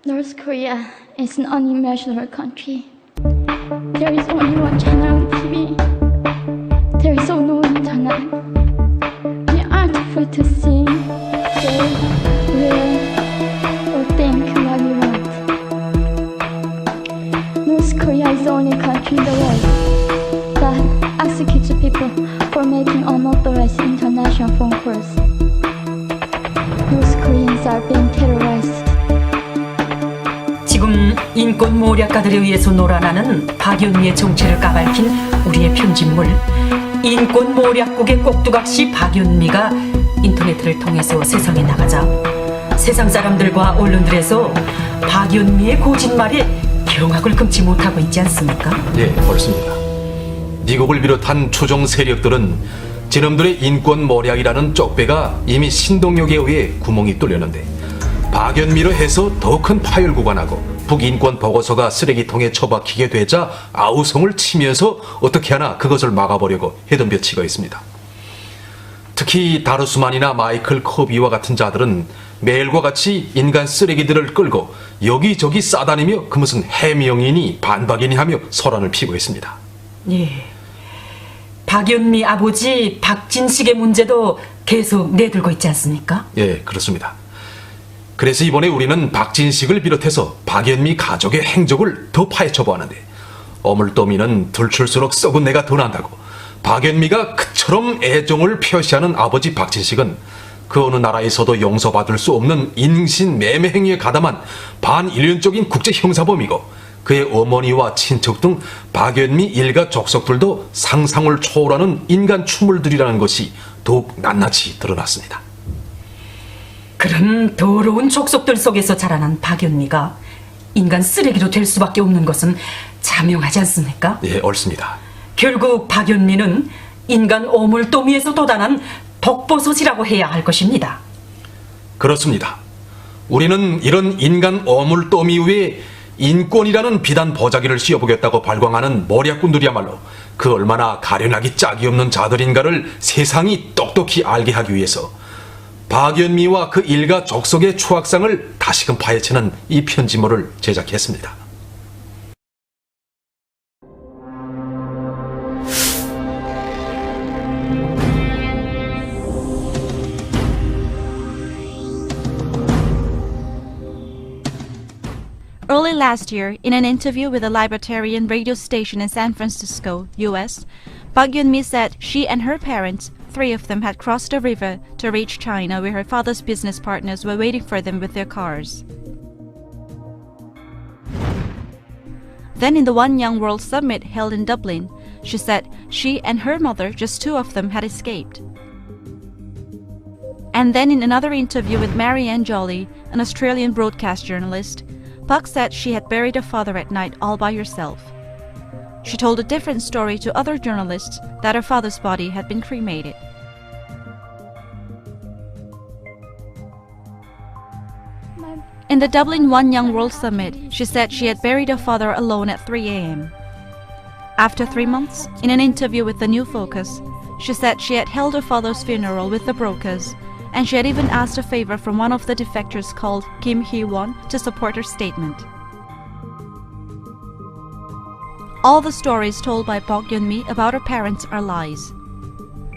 North Korea is an unimaginable country. There is only one channel on TV. There is no internet. We aren't free to see, say, wear, or think what we want. North Korea is the only country in the world that executes people for making unauthorized international phone calls. North Koreans are being terrorized. 지금 인권 모략가들에 의해서 놀아나는 박연미의 정체를 까발킨 우리의 편집물 인권 모략국의 꼭두각시 박연미가 인터넷을 통해서 세상에 나가자 세상 사람들과 언론들에서 박연미의 거짓말에 경악을 금치 못하고 있지 않습니까? 예, 옳습니다. 미국을 비롯한 추종 세력들은 지놈들의 인권 모략이라는 쪽배가 이미 신동력에 의해 구멍이 뚫렸는데 박연미로 해서 더 큰 파열 구간하고 북인권 보고서가 쓰레기통에 처박히게 되자 아우성을 치면서 어떻게 하나 그것을 막아보려고 해덤벼치고 있습니다. 특히 다르수만이나 마이클 커비와 같은 자들은 매일과 같이 인간 쓰레기들을 끌고 여기저기 싸다니며 그 무슨 해명이니 반박이니 하며 소란을 피우고 있습니다. 예. 박연미 아버지 박진식의 문제도 계속 내들고 있지 않습니까? 예, 그렇습니다. 그래서 이번에 우리는 박진식을 비롯해서 박연미 가족의 행적을 더 파헤쳐 보았는데 어물더미는 들출수록 썩은 내가 더 난다고 박연미가 그처럼 애정을 표시하는 아버지 박진식은 그 어느 나라에서도 용서받을 수 없는 인신매매 행위에 가담한 반인륜적인 국제 형사범이고 그의 어머니와 친척 등 박연미 일가 족속들도 상상을 초월하는 인간 추물들이라는 것이 더욱 낱낱이 드러났습니다. 그런 더러운 족속들 속에서 자라난 박연미가 인간 쓰레기로 될 수밖에 없는 것은 자명하지 않습니까? 예, 옳습니다. 결국 박연미는 인간 오물더미에서 돋아난 독버섯이라고 해야 할 것입니다. 그렇습니다. 우리는 이런 인간 오물더미 위에 인권이라는 비단 보자기를 씌워보겠다고 발광하는 모략꾼들이야말로 그 얼마나 가련하기 짝이 없는 자들인가를 세상이 똑똑히 알게 하기 위해서 박연미와 그 일가 족속의 추악상을 다시금 파헤치는 이 편지물을 제작했습니다. Early last year, in an interview with a libertarian radio station in San Francisco, US, Yeonmi said she and her parents, three of them, had crossed a river to reach China where her father's business partners were waiting for them with their cars. Then in the One Young World Summit held in Dublin, she said she and her mother, just two of them, had escaped. And then in another interview with Marianne Jolly, an Australian broadcast journalist, Park said she had buried her father at night all by herself. She told a different story to other journalists that her father's body had been cremated. In the Dublin One Young World Summit, she said she had buried her father alone at 3 a.m. After 3 months, in an interview with The New Focus, she said she had held her father's funeral with the brokers, and she had even asked a favor from one of the defectors called Kim Hee-won to support her statement. All the stories told by Yeonmi about her parents are lies.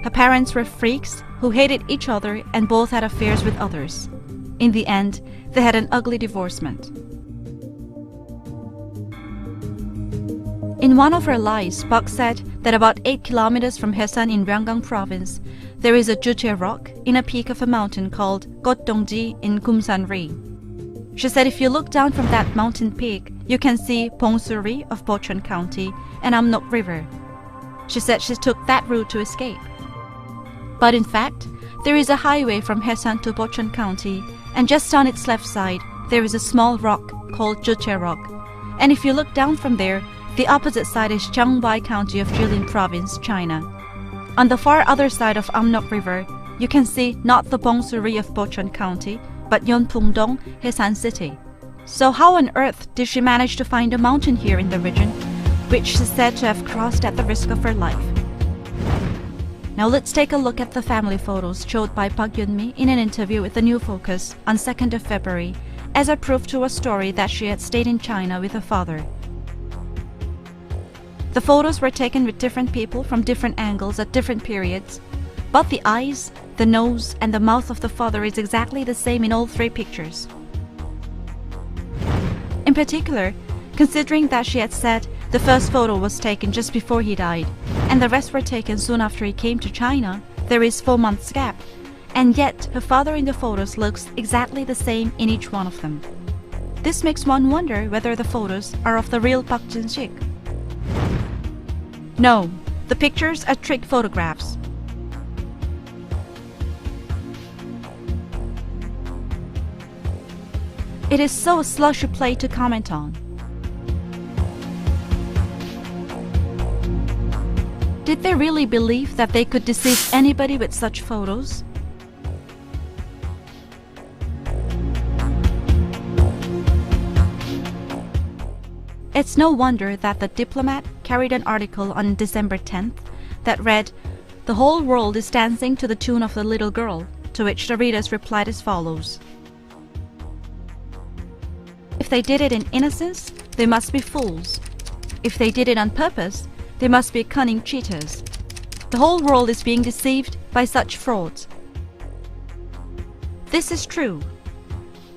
Her parents were freaks who hated each other and both had affairs with others. In the end, they had an ugly divorcement. In one of her lies, Park said that about 8 kilometers from Haesan in Ryanggang province, there is a Juche rock in a peak of a mountain called Gotdongji in Kumsan-ri. She said if you look down from that mountain peak, you can see Pongsu-ri of Bocheon County and Amnok River. She said she took that route to escape. But in fact, there is a highway from Haesan to Bocheon County, and just on its left side, there is a small rock called Juche Rock. And if you look down from there, the opposite side is Jiangbai County of Jilin Province, China. On the far other side of Amnok River, you can see not the Pongsu-ri of Bocheon County, but Yeonpung-dong, Haesan City. So how on earth did she manage to find a mountain here in the region, which she's said to have crossed at the risk of her life? Now let's take a look at the family photos showed by Yeonmi in an interview with The New Focus on 2nd of February as a proof to a story that she had stayed in China with her father. The photos were taken with different people from different angles at different periods, but the eyes, the nose, and the mouth of the father is exactly the same in all three pictures. In particular, considering that she had said the first photo was taken just before he died, and the rest were taken soon after he came to China, there is 4 months gap, and yet her father in the photos looks exactly the same in each one of them. This makes one wonder whether the photos are of the real Park Jin-sik. No, the pictures are trick photographs. It is so a slushy play to comment on. Did they really believe that they could deceive anybody with such photos? It's no wonder that The Diplomat carried an article on December 10th that read, "The whole world is dancing to the tune of the little girl," to which the readers replied as follows. If they did it in innocence, they must be fools. If they did it on purpose, they must be cunning cheaters. The whole world is being deceived by such frauds. This is true.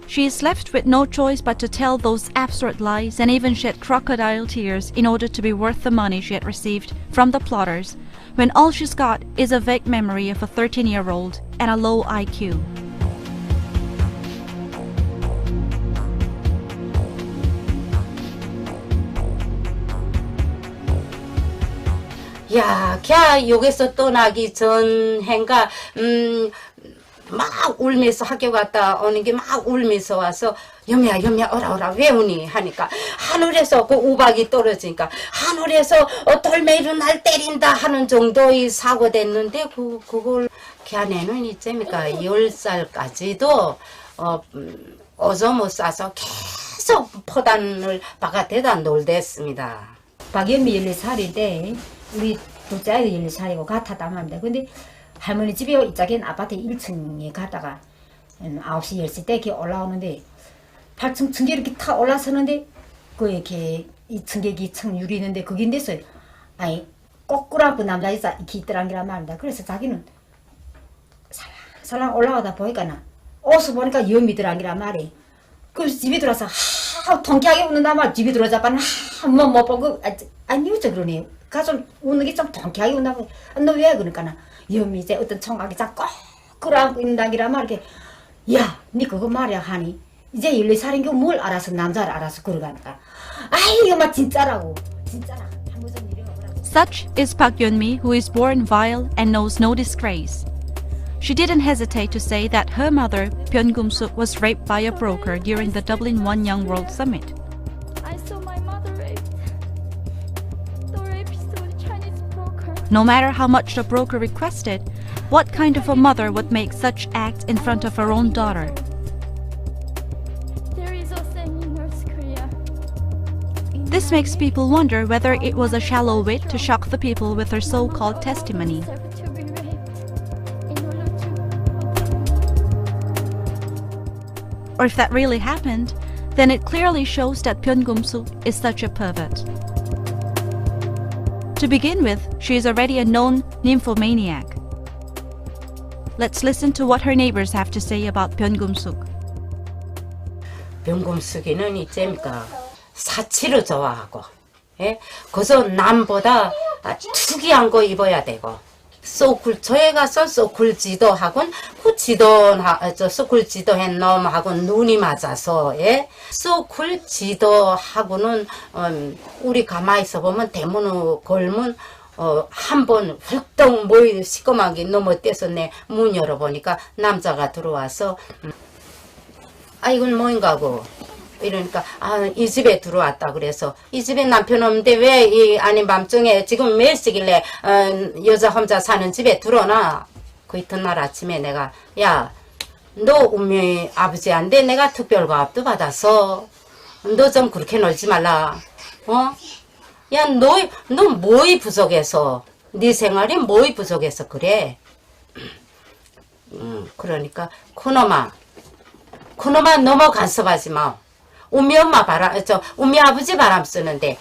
She is left with no choice but to tell those absurd lies and even shed crocodile tears in order to be worth the money she had received from the plotters, when all she's got is a vague memory of a 13-year-old and a low IQ. 야, 걔 여기서 떠나기 전 해인가 막 울면서 학교 갔다 오는 게 막 울면서 와서 여미야 어라 왜 우니 하니까 하늘에서 그 우박이 떨어지니까 하늘에서 돌멩이로 날 때린다 하는 정도의 사고 됐는데 그걸 걔네는 이제니까 10살까지도 오줌 못 싸서 계속 포단을 바깥에다 놀댔습니다. 박연미 14살일 때 우리 둘째 아이도 14살이고 같았다고 합니다. 근데 할머니 집에 이쪽엔 아파트 1층에 갔다가 9시 10시 때 이렇게 올라오는데 8층 층계 이렇게 탁 올라서는데 그 이렇게 이 층계기 층 유리 있는데 거긴 됐어요. 아니 꼬꾸라고 남자 이렇게 있더란 게란 말입니다. 그래서 자기는 살랑 올라가다 보니까 옷을 보니까 여미더란 게란 말이. 그래서 집에 들어와서 통쾌하게 웃는단 말. 집에 들어오자마자 한번 못 보고 아니 어째 그러네요. 가서 웃는 게 좀 통쾌하게 웃는다고. 너 왜 그러니까 여미 이제 어떤 총각이 자꾸 끌어안고 있는다기란 말이게. 야, 니 그거 말이야 하니 이제 14살인 게 뭘 알아서 남자를 알아서 그러가니까. 아이 이거 막 진짜라고. 진짜라. 한번 좀 이래보라고. Such is Park Yeonmi, who is born vile and knows no disgrace. She didn't hesitate to say that her mother, Byun Gum-suk, was raped by a broker during the Dublin One Young World Summit. I saw my mother raped. The rapist was a Chinese broker. No matter how much the broker requested, what kind of a mother would make such acts in front of her own daughter? There is a saying in North Korea. This makes people wonder whether it was a shallow wit to shock the people with her so-called testimony. To be raped in order to Or if that really happened, then it clearly shows that Byun Gum-suk is such a pervert. To begin with, she is already a known nymphomaniac. Let's listen to what her neighbors have to say about Byun Gum-suk. 병금숙이는 이제니까 사치를 좋아하고, 예? 그래서 남보다 특이한 거 입어야 되고, 소쿨 저에 가서 소쿨 지도하고는 소쿨 지도한 놈하고는 눈이 맞아서, 예? 소쿨 지도하고는 우리 가만히 있어 보면 대문을 걸면 한 번 훌떡 모이 시꺼멓게 넘어떼서 내 문 열어보니까 남자가 들어와서 이건 뭐인가 하고 이러니까 이 집에 들어왔다 그래서 이 집에 남편 없는데 왜 이 아닌 밤중에 지금 몇 시길래 여자 혼자 사는 집에 들어오나. 그 이튿날 아침에 내가 야 너 운명이 아버지한테 내가 특별과업도 받아서 너 좀 그렇게 놀지 말라. 야 너 뭐이 부족해서 네 생활이 뭐이 부족해서 그래. 그러니까 그놈아 그놈아 넘어간섭하지 마. 우미 엄마 바람, 우미 아버지 바람 쓰는데,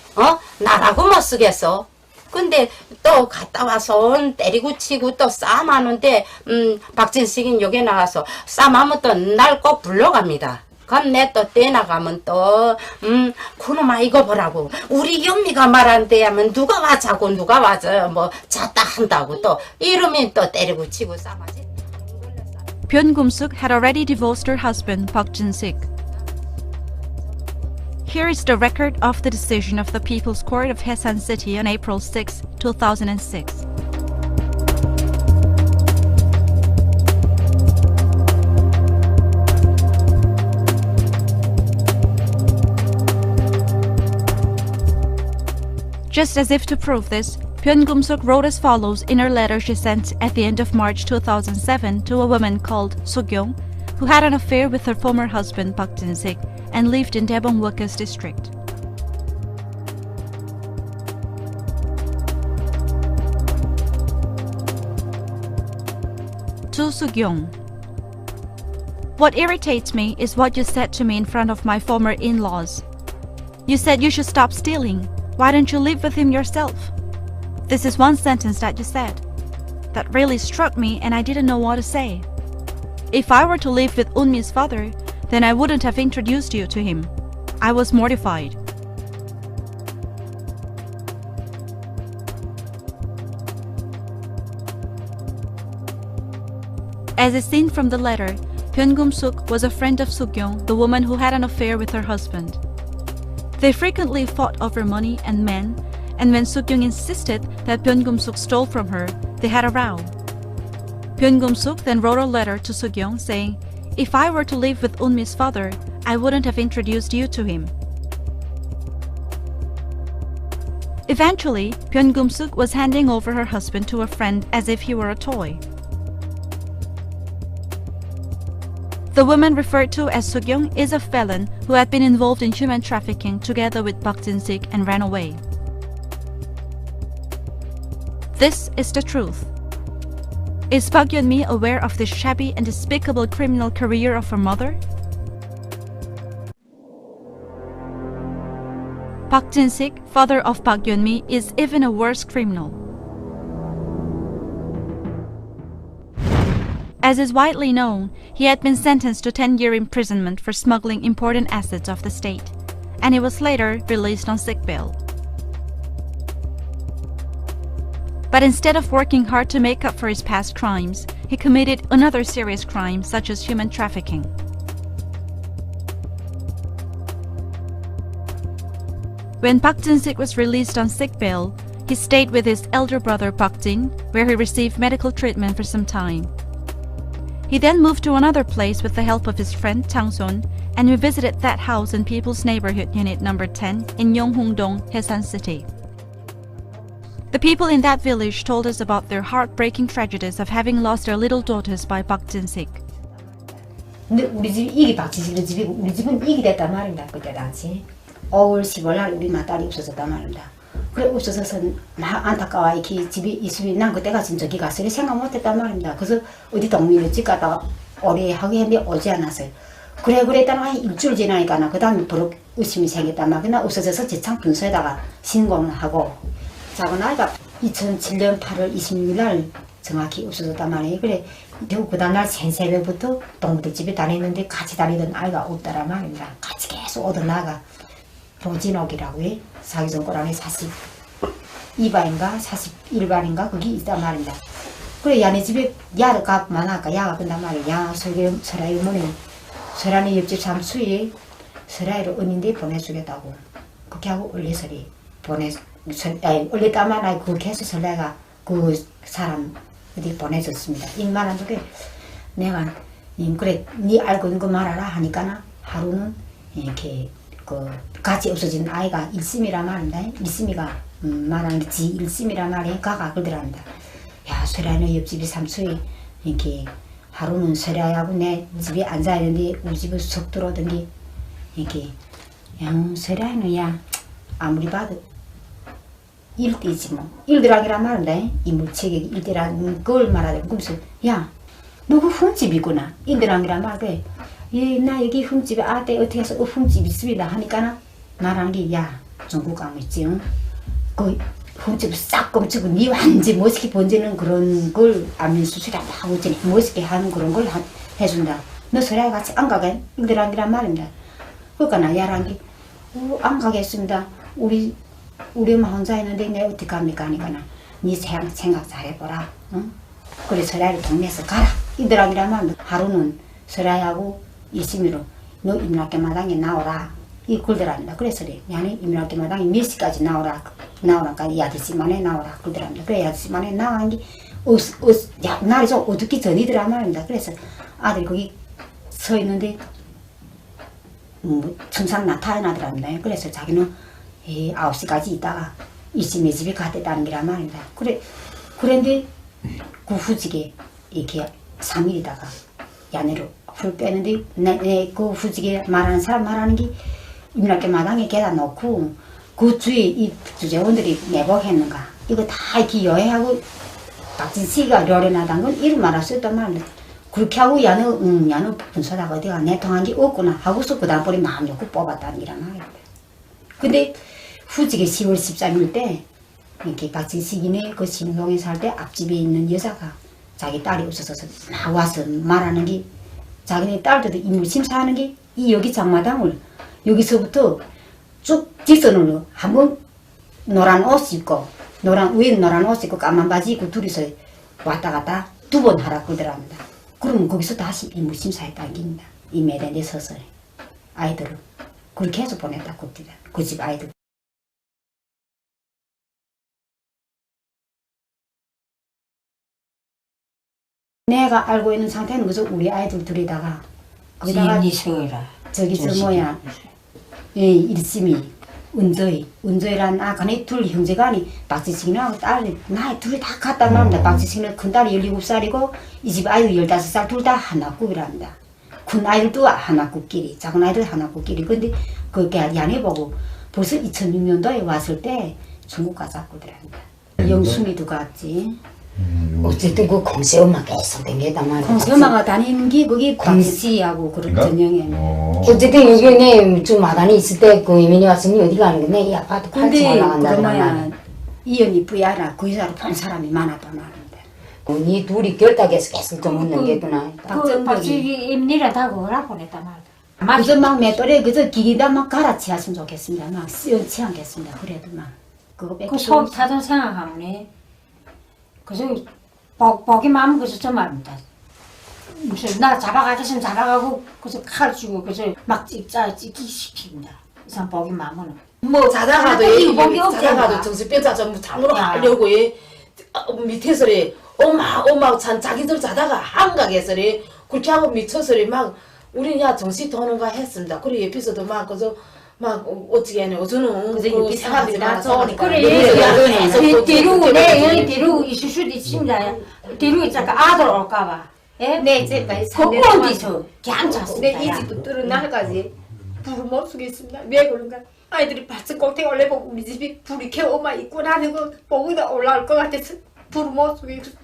나라고 못 쓰겠어. 근데 또 갔다 와서 때리고 치고 또 싸움하는데, 박진식이 여기 나가서 싸움하면 또 날 꼭 불러갑니다. 그럼 내 또 떼나가면 또, 그놈아 이거 보라고. 우리 연미가 말한대 하면 누가 와자고 누가 와서 뭐 잤다 한다고 또 이러면 또 때리고 치고 싸움하지. Byun-gum-suk had already divorced her husband, Park Jin-sik. Here is the record of the decision of the People's Court of Haesan City on April 6, 2006. Just as if to prove this, Byun-gum-suk wrote as follows in her letter she sent at the end of March 2007 to a woman called Soo-kyung, who had an affair with her former husband Park Jin-sik and lived in Daebong Workers District. To Soo-kyung. What irritates me is what you said to me in front of my former in-laws. You said you should stop stealing. Why don't you live with him yourself? This is one sentence that you said. That really struck me and I didn't know what to say. If I were to live with Eunmi's father, then I wouldn't have introduced you to him. I was mortified. As is seen from the letter, Byun-gum-suk was a friend of Soo-kyung, the woman who had an affair with her husband. They frequently fought over money and men, and when Soo-kyung insisted that Byun-gum-suk stole from her, they had a row. Byun-gum-suk then wrote a letter to Soo-kyung saying, "If I were to live with Eunmi's father, I wouldn't have introduced you to him." Eventually, Byun-gum-suk was handing over her husband to a friend as if he were a toy. The woman referred to as Soo-kyung is a felon who had been involved in human trafficking together with Park Jin-sik and ran away. This is the truth. Is Park Yeonmi aware of the shabby and despicable criminal career of her mother? Park Jin-sik, father of Park Yeonmi, is even a worse criminal. As is widely known, he had been sentenced to 10-year imprisonment for smuggling important assets of the state, and he was later released on sick bail. But instead of working hard to make up for his past crimes, he committed another serious crime such as human trafficking. When Park Jin-sik was released on sick bail, he stayed with his elder brother Park Jin, where he received medical treatment for some time. He then moved to another place with the help of his friend Chang-son, and we visited that house in People's Neighborhood Unit number 10 in Yonghung-dong, Haesan City. The people in that village told us about their heartbreaking tragedies of having lost their little daughters by Park Jin-sik. 근데 우리 집 이기 박지식 집이고 우리 집은 이기 됐단 말입니다. 그때 당시 5월 10월 날 우리 맏딸이 없어졌단 말입니다. 그래 없어져서 막 안타까워 이렇게 집이 있으면 난 그때가 진짜 저기 갔으니 생각 못했단 말입니다. 그래서 어디 동네로 집 갔다가 오래 하게 했는데 오지 않았어요. 그랬다가 한 일주일 지나니까 나 그 다음에 버럭 의심이 생겼단 말이야. 나 없어져서 재창 분소에다가 신고를 하고 작은 아이가 2007년 8월 26일 날 정확히 없어졌단 말이에요. 그래 그 다음날 새벽부터 동무들 집에 다녔는데 같이 다니던 아이가 없다란 말입니다. 같이 계속 오던 나가 로진옥이라고 해. 사기전 꼬랑에 42반인가 41반인가 거기 있단 말입니다. 그래 야네 집에 야가 많아까 야가 본단 말이야. 야 설아이 어머니 설아네 옆집 삼수에 설아이를 언니인데 보내주겠다고 그렇게 하고 올려서리 올렸다만 그렇게 해서 설아이가 그 사람 어디 보내줬습니다. 인만한 적에 내가 그래 니 알고 있는 거 말하라 하니까 하루는 이렇게 그 같이 없어진 아이가 일심이란 말입니다. 일심이가 말하는 게 지 일심이란 말이 가가 그러더랍니다. 야 설아이는 옆집이 삼수에 이렇게 하루는 설아이하고 내 집에 앉아 있는데 우리 집에 석 들어오더니 이렇게 야 설아이는 야 아무리 봐도 일대지 뭐 일대랑이란 말인데 이 물체계 일대랑 그걸 말하더니 그러면서 야 너 그 흠집이구나 일대랑이란 말인데 예, 나 여기 흠집에 아대 어떻게 해서 흠집 있습니다 하니까 말하는 게 야 중국 가면 있지 그 흠집을 싹 검치고 니 완전 멋있게 번지는 그런 걸 안면 수술한다 하고 멋있게 하는 그런 걸 해준다. 너 서라에 같이 안 가게? 이들한테란 말입니다. 그러니까 나 야란 게 안 가겠습니다. 우리 엄마 혼자 있는데 내가 어떻게 갑니까? 하니까 니 생각 잘해보라. 응? 그래 서라이를 동네에서 가라. 이들한테란 말입니다. 하루는 서라이하고 이심이로 너 임락계 마당에 나오라. 이 굴들합니다. 그래서 그래. 야니 임락계 마당에 몇 시까지 나오라까 이 아저씨만에 나오라. 굴들합니다. 그래 아저씨만에 나간 게 날이 좀 어둡기 전이더란 말입니다. 그래서 아들이 거기 서 있는데 천상 나타나더랍니다. 그래서 자기는 9시까지 있다가 이씨네 집에 갔다는 게란 말입니다. 그런데 그 후지게 이렇게 3일이다가 야내로 훌 빼는데 그 후지게 말하는 사람 말하는 게 임락계 마당에 계단 놓고 그 주위에 이 주재원들이 내복했는가 이거 다 이렇게 여행하고 박진식이가 료련하다는 건 이름 말할 수 있단 말입니다. 그렇게 하고 야는 분소다가 어디가 내통한 게 없구나 하고서 그 다음번에 마음 놓고 뽑았다는 게란 말입니다. 근데 후지게 10월 13일 때 이렇게 박진식이네 그 신동에 살 때 앞집에 있는 여자가 자기 딸이 없어서 나와서 말하는 게 자기네 딸들도 인물 심사하는 게 이 여기 장마당을 여기서부터 쭉 직선으로 한번 노란 옷 입고 위에 노란 옷 입고 까만 바지 입고 둘이서 왔다 갔다 2번 하라 그러더랍니다. 그러면 거기서 다시 인물 심사했다는 겁니다. 이 매대에 서서 아이들을 그렇게 해서 보냈다 그럽니다. 그 집 아이들. 내가 알고 있는 상태는 그저 우리 아이들 둘이다가 거기다가 저기 저 뭐야 일심이 은저이란 아까네 둘 형제간이 박지식이랑 딸이 나이 둘이 다 같단 말입니다. 박지식은 큰 딸이 17살이고 이 집 아이들 15살 둘 다 하나급이랍니다. 큰 아이들도 하나급끼리 작은 아이들 하나급끼리 근데 그게 야네 보고 벌써 2006년도에 왔을 때 중국 가자꾸더랍니다. 영순이도 갔지. 어쨌든 그 공세 엄마 계속 댕겼단 말이야. 공세 엄마가 다니는 게 거기 광시하고 그런 전형에. 어쨌든 여기 좀 마당에 있을 때 그 이민이 왔으니 어디 가는 건데 이 아파트 팔지 올라간다는 말이야. 이연이 부야라 그 여자를 본 사람이 많았단 말인데. 니 둘이 결탁해서 계속 좀 묻는 게구나. 박정덕이 임니를 다 그거라 보냈단 말이야. 그저 막 맷돌에 그저 기기다 막 갈아치웠으면 좋겠습니다. 막 씌워치 않겠습니다. 그래도 막 그거 뺏고. 그 속 타던 생각하면 그저 보기만 그저 저 말입니다. 무슨 나 잡아가겠으면 잡아가고 그저 칼 쥐고 그저 막 찍기 시킵니다. 이 사람 보기만 하면 뭐 자다가도 자다가도 정신병자 좀 장으로 하려고 밑에서래 엄마 자기들 자다가 한강에서래 그렇게 하고 미쳐서래 막 우리 야 정신 도는가 했습니다. 그래 옆에서도 막 그저 막 어떻게 하냐 어저는 그 사람들이 많아서 그래 뒤로 내 뒤로 있을 수도 있습니다. 뒤로 있다가 아들 올까봐 네 이제 그건 뒤서 그냥 잤습니다. 이 집도 뚫은 날까지 불을 못 쓰겠습니다. 왜 그런가? 아이들이 발전 꼭대기 올려보고 우리 집이 불이 켜 엄마 있구나 하는 거 보고 올라올 것 같아서 불을 못 쓰겠습니다.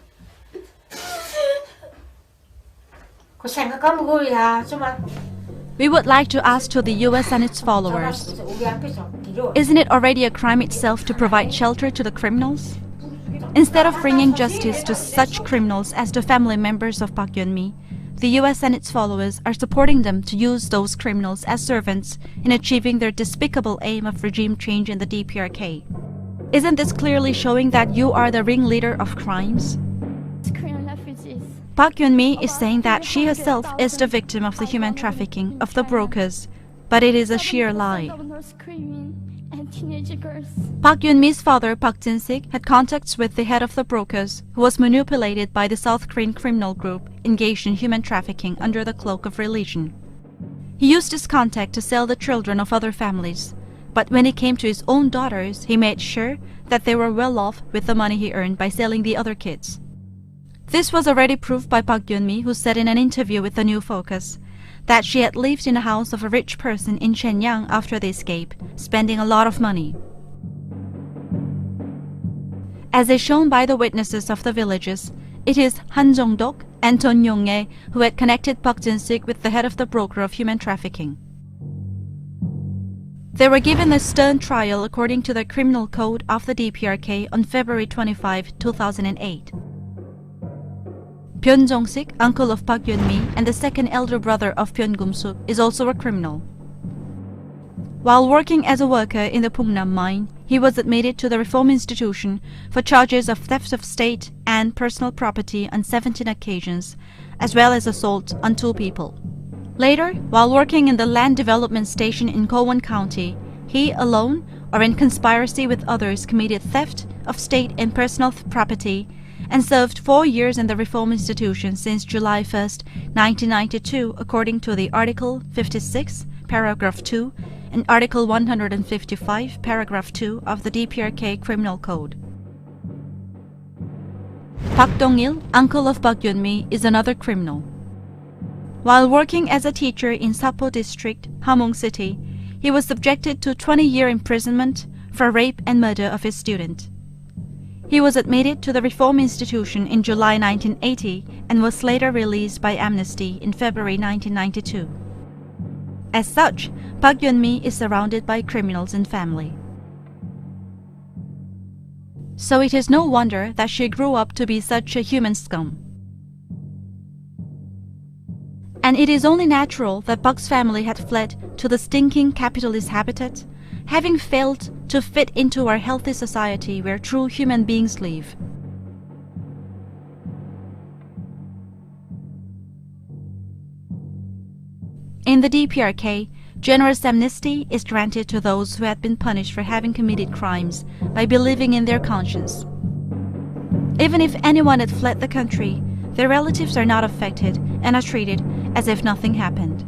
그 생각하면 그야 정말. We would like to ask to the US and its followers, isn't it already a crime itself to provide shelter to the criminals? Instead of bringing justice to such criminals as the family members of Park Yeonmi, the US and its followers are supporting them to use those criminals as servants in achieving their despicable aim of regime change in the DPRK. Isn't this clearly showing that you are the ringleader of crimes? Korean refugees. Park Yeonmi is saying that she herself is the victim of the human trafficking of the brokers, but it is a sheer lie. Screaming and teenage girls. Park Yeonmi's father, Park Jin-sik, had contacts with the head of the brokers, who was manipulated by the South Korean criminal group engaged in human trafficking under the cloak of religion. He used this contact to sell the children of other families, but when it came to his own daughters, he made sure that they were well off with the money he earned by selling the other kids. This was already proved by Park Yeonmi, who said in an interview with The New Focus that she had lived in a house of a rich person in Shenyang after the escape, spending a lot of money. As is shown by the witnesses of the villages, it is Han Jong-dok Anton Yeonmi, who had connected Park Jin-sik with the head of the broker of human trafficking. They were given a stern trial according to the criminal code of the DPRK on February 25, 2008. Byun Jong-sik, uncle of Park Yeonmi and the second elder brother of Byun Gum-suk, is also a criminal. While working as a worker in the Pungnam mine, he was admitted to the Reform Institution for charges of theft of state and personal property on 17 occasions, as well as assault on 2 people. Later, while working in the land development station in Gowon County, he alone or in conspiracy with others committed theft of state and personal property and served 4 years in the Reform Institution since July 1, 1992, according to the Article 56, Paragraph 2, and Article 155, Paragraph 2 of the DPRK Criminal Code. Park Dong-il, uncle of Park Yeonmi, is another criminal. While working as a teacher in Sapo District, Hamhung City, he was subjected to 20-year imprisonment for rape and murder of his student. He was admitted to the Reform Institution in July 1980 and was later released by amnesty in February 1992. As such, Park Yeonmi is surrounded by criminals and family. So it is no wonder that she grew up to be such a human scum. And it is only natural that Park's family had fled to the stinking capitalist habitat, having failed to fit into our healthy society where true human beings live. In the DPRK, generous amnesty is granted to those who had been punished for having committed crimes by believing in their conscience. Even if anyone had fled the country, their relatives are not affected and are treated as if nothing happened.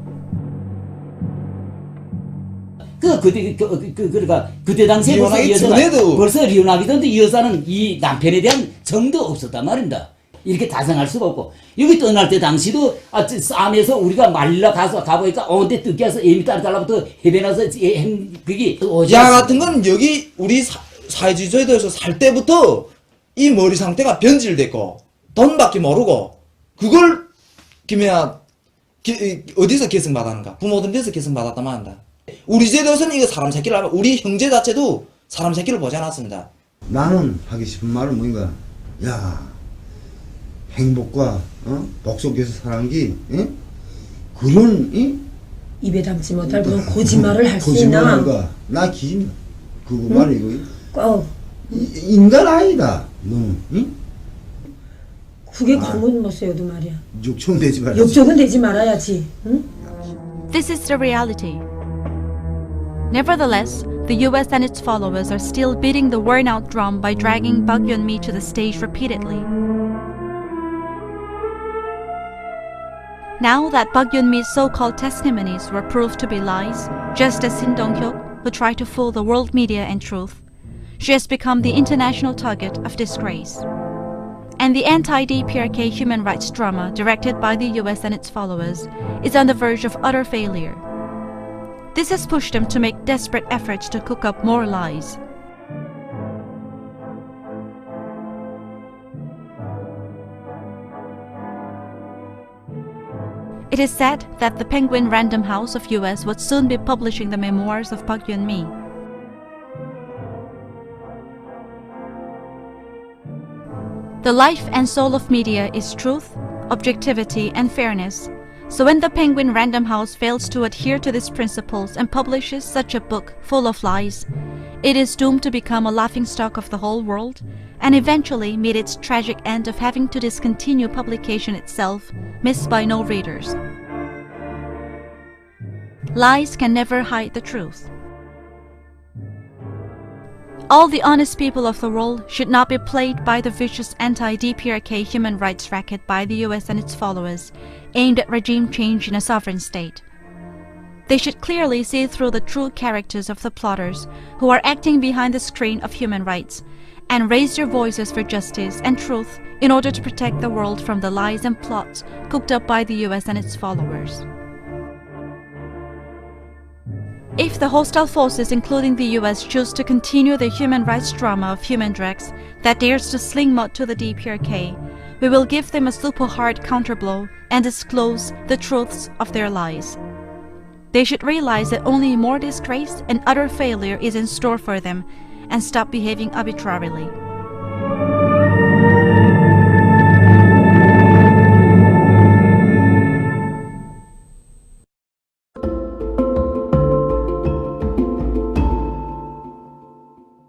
그때 당시에 벌써 여자가 벌써 이혼하기 전에 이 여자는 이 남편에 대한 정도 없었단 말입니다. 이렇게 다정할 수가 없고 여기 떠날 때 당시도 쌈에서 우리가 말라 가보니까 온데 뜯겨서 애미 달라부터 해변에서 그게 야 같은 건 여기 우리 사회주의자에서 살 때부터 이 머리 상태가 변질됐고 돈밖에 모르고 그걸 김혜아 어디서 계승받았는가? 부모들에서 계승받았다만 한다. 우리 제도에서는 이거 사람 새끼를 하면 우리 형제 자체도 사람 새끼를 보지 않았습니다. 나는 하기 싶은 말은 뭔가 야 행복과 복속에서 사는 게 그런 입에 담지 못할 그런 거짓말을 할 수 있나? 나 기집니다. 그거 말이고 인간 아니다. 너는 그게 검은 모습여도 말이야. 욕좀 되지 말아야지. 욕적은 되지 말아야지. 응? This is the reality. Nevertheless, the US and its followers are still beating the worn-out drum by dragging Park Yeonmi to the stage repeatedly. Now that Park Yeonmi's so-called testimonies were proved to be lies, just as Shin Dong-hyuk, who tried to fool the world media and truth, she has become the international target of disgrace. And the anti-DPRK human rights drama directed by the US and its followers is on the verge of utter failure. This has pushed them to make desperate efforts to cook up more lies. It is said that the Penguin Random House of US would soon be publishing the memoirs of Park Yeonmi. The life and soul of media is truth, objectivity, and fairness. So when the Penguin Random House fails to adhere to these principles and publishes such a book full of lies, it is doomed to become a laughingstock of the whole world and eventually meet its tragic end of having to discontinue publication itself, missed by no readers. Lies can never hide the truth. All the honest people of the world should not be played by the vicious anti-DPRK human rights racket by the US and its followers, aimed at regime change in a sovereign state. They should clearly see through the true characters of the plotters who are acting behind the screen of human rights, and raise their voices for justice and truth in order to protect the world from the lies and plots cooked up by the US and its followers. If the hostile forces, including the US, choose to continue the human rights drama of human dregs that dares to sling mud to the DPRK, we will give them a super hard counterblow and disclose the truths of their lies. They should realize that only more disgrace and utter failure is in store for them and stop behaving arbitrarily.